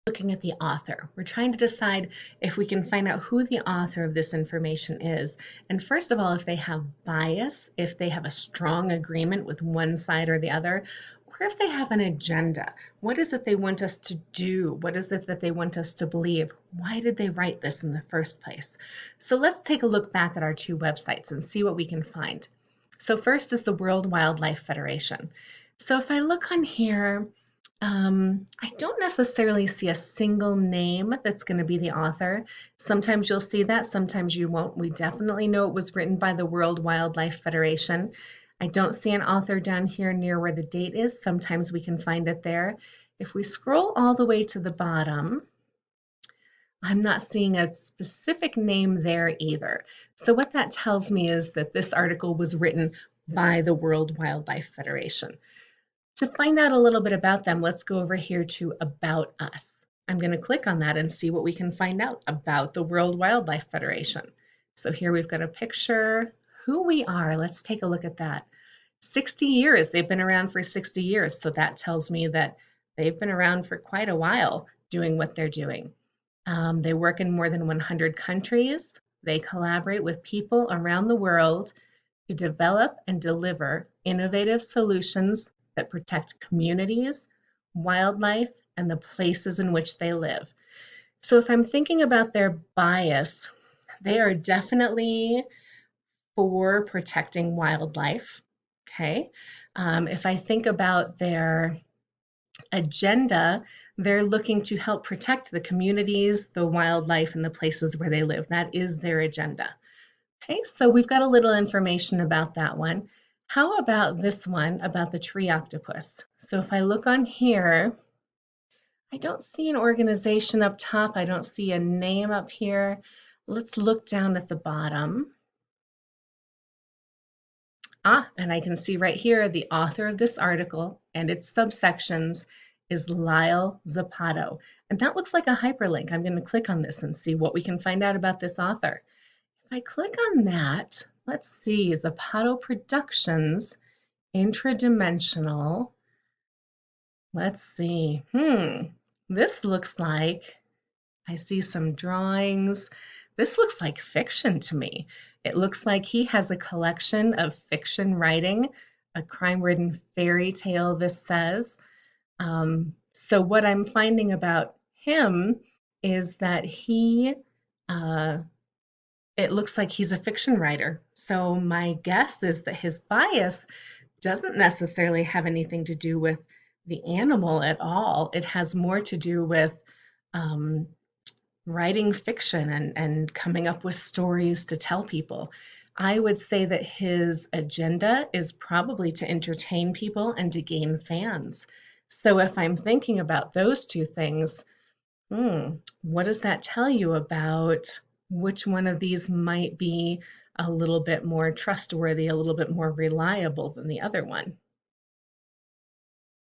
looking at the author. We're trying to decide if we can find out who the author of this information is. And first of all, if they have bias, if they have a strong agreement with one side or the other, or if they have an agenda. What is it they want us to do? What is it that they want us to believe? Why did they write this in the first place? So let's take a look back at our two websites and see what we can find. So first is the World Wildlife Federation. So if I look on here, I don't necessarily see a single name that's going to be the author. Sometimes you'll see that, sometimes you won't. We definitely know it was written by the World Wildlife Federation. I don't see an author down here near where the date is. Sometimes we can find it there. If we scroll all the way to the bottom, I'm not seeing a specific name there either. So what that tells me is that this article was written by the World Wildlife Federation. To find out a little bit about them, let's go over here to About Us. I'm going to click on that and see what we can find out about the World Wildlife Federation. So here we've got a picture, who we are. Let's take a look at that. 60 years, they've been around for 60 years. So that tells me that they've been around for quite a while doing what they're doing. They work in more than 100 countries. They collaborate with people around the world to develop and deliver innovative solutions that protect communities, wildlife, and the places in which they live. So if I'm thinking about their bias, they are definitely for protecting wildlife. Okay. If I think about their agenda, they're looking to help protect the communities, the wildlife, and the places where they live. That is their agenda. Okay, so we've got a little information about that one. How about this one about the tree octopus? So if I look on here, I don't see an organization up top. I don't see a name up here. Let's look down at the bottom. And I can see right here the author of this article and its subsections is Lyle Zapato. And that looks like a hyperlink. I'm going to click on this and see what we can find out about this author. If I click on that, let's see, Zapato Productions, intradimensional. Let's see. This looks like, I see some drawings. This looks like fiction to me. It looks like he has a collection of fiction writing, a crime-ridden fairy tale, this says. So what I'm finding about him is that it looks like he's a fiction writer. So my guess is that his bias doesn't necessarily have anything to do with the animal at all. It has more to do with um, writing fiction and coming up with stories to tell people. I would say that his agenda is probably to entertain people and to gain fans. So if I'm thinking about those two things, what does that tell you about which one of these might be a little bit more trustworthy, a little bit more reliable than the other one?